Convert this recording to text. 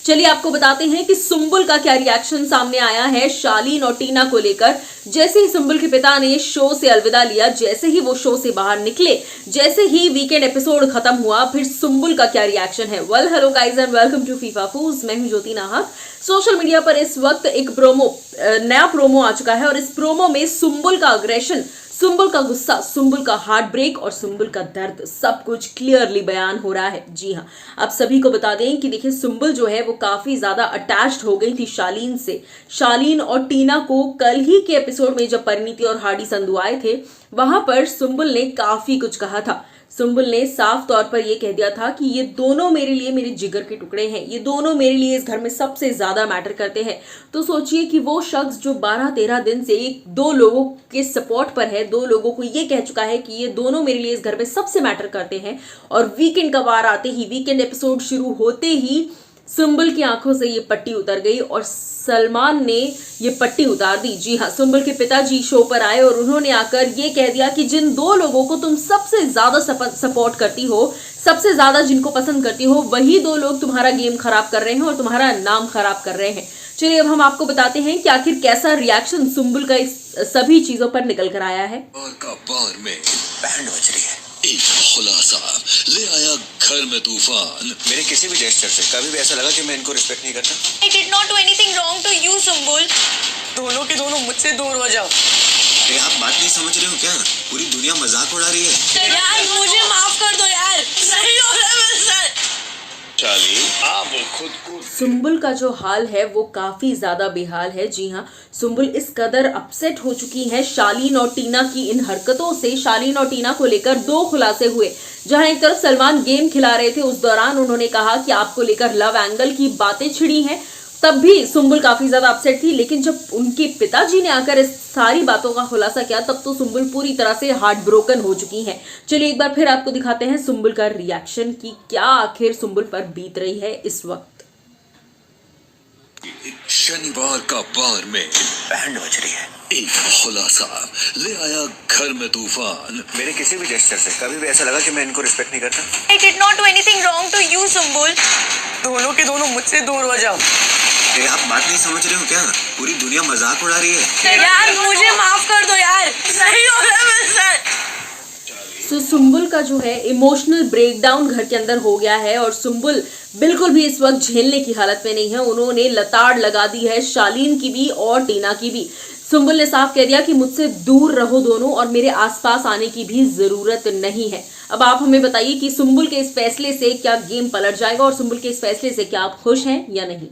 चलिए आपको बताते हैं कि सुंबुल का क्या रिएक्शन सामने आया है शालीन और टीना को लेकर। जैसे ही सुंबुल के पिता ने शो से अलविदा लिया, जैसे ही वो शो से बाहर निकले, जैसे ही वीकेंड एपिसोड खत्म हुआ, फिर सुंबुल का क्या रिएक्शन है। Well hello guys and welcome to FIFA foods. मैं हूं ज्योति नाहक। सोशल मीडिया पर इस वक्त एक नया प्रोमो आ चुका है और इस प्रोमो में सुंबुल का अग्रेशन, सुंबुल का गुस्सा, सुंबुल का हार्ट ब्रेक और सुंबुल का दर्द सब कुछ क्लियरली बयान हो रहा है। जी हाँ, आप सभी को बता दें कि देखिए सुंबुल जो है वो काफी ज्यादा अटैच्ड हो गई थी शालीन से। शालीन और टीना को कल ही के एपिसोड में जब परिणीति और हार्डी संधू आए थे, वहां पर सुंबुल ने काफी कुछ कहा था। सुंबुल ने साफ तौर पर यह कह दिया था कि ये दोनों मेरे लिए मेरे जिगर के टुकड़े हैं, ये दोनों मेरे लिए इस घर में सबसे ज्यादा मैटर करते हैं। तो सोचिए कि वो शख्स जो 12-13 दिन से दो लोगों के सपोर्ट पर है, दो लोगों को ये कह चुका है कि ये दोनों मेरे लिए इस घर में सबसे मैटर करते हैं, और वीकेंड का वार आते ही, वीकेंड एपिसोड शुरू होते ही सुंबुल की आंखों से ये पट्टी उतर गई और सलमान ने ये पट्टी उतार दी। जी हाँ, सुंबुल के पिताजी शो पर आए और उन्होंने आकर ये कह दिया कि जिन दो लोगों को तुम सबसे ज्यादा सपोर्ट करती हो, सबसे ज्यादा जिनको पसंद करती हो, वही दो लोग तुम्हारा गेम खराब कर रहे हैं और तुम्हारा नाम खराब कर रहे हैं। चलिए अब हम आपको बताते हैं कि आखिर कैसा रिएक्शन सुंबुल का इस सभी चीजों पर निकल कर आया है। बार में बैंड बज रही है, एक खुलासा ले आया घर में तूफान। मेरे किसी भी जेस्चर से कभी भी ऐसा लगा कि मैं इनको रिस्पेक्ट नहीं करता। I did not do anything wrong to you, Sumbul. दोनों के दोनों मुझसे दूर हो जाओ। अरे आप बात नहीं समझ रहे हो क्या? पूरी दुनिया मजाक उड़ा रही है। यार मुझे माफ कर दो यार, सही हो रहा है मेरे साथ। आप खुद को सुंबुल का जो हाल है वो काफी ज्यादा बेहाल है। जी हाँ, सुंबुल इस कदर अपसेट हो चुकी है शालीन और टीना की इन हरकतों से। शालीन और टीना को लेकर दो खुलासे हुए। जहां एक तरफ सलमान गेम खिला रहे थे, उस दौरान उन्होंने कहा कि आपको लेकर लव एंगल की बातें छिड़ी हैं, तब भी सुंबुल काफी ज्यादा अपसेट थी। लेकिन जब उनके पिताजी ने आकर इस सारी बातों का खुलासा किया, तब तो सुंबुल पूरी तरह से हार्ट ब्रोकन हो चुकी हैं। चलिए एक बार फिर आपको दिखाते हैं सुंबुल का रिएक्शन कि क्या आखिर सुंबुल पर बीत रही है इस वक्त। शनिवार का बार में बैंड बज रही है, एक खुलासा ले आया घर में तूफान। मेरे किसी भी जेस्चर से कभी भी ऐसा लगा कि मैं इनको रिस्पेक्ट नहीं करता। I did not do anything wrong to you, Sumbul. दोनों के दोनों मुझसे दूर हो जाओ। अरे आप बात नहीं समझ रहे हो क्या? पूरी दुनिया मजाक उड़ा रही है। यार मुझे माफ कर दो यार, सही हो रहा है मेरे साथ। तो सुंबुल का जो है इमोशनल ब्रेकडाउन घर के अंदर हो गया है और सुंबुल बिल्कुल भी इस वक्त झेलने की हालत में नहीं है। उन्होंने लताड़ लगा दी है शालीन की भी और टीना की भी। सुंबुल ने साफ कह दिया कि मुझसे दूर रहो दोनों और मेरे आसपास आने की भी जरूरत नहीं है। अब आप हमें बताइए कि सुंबुल के इस फैसले से क्या गेम पलट जाएगा और सुंबुल के इस फैसले से क्या आप खुश हैं या नहीं।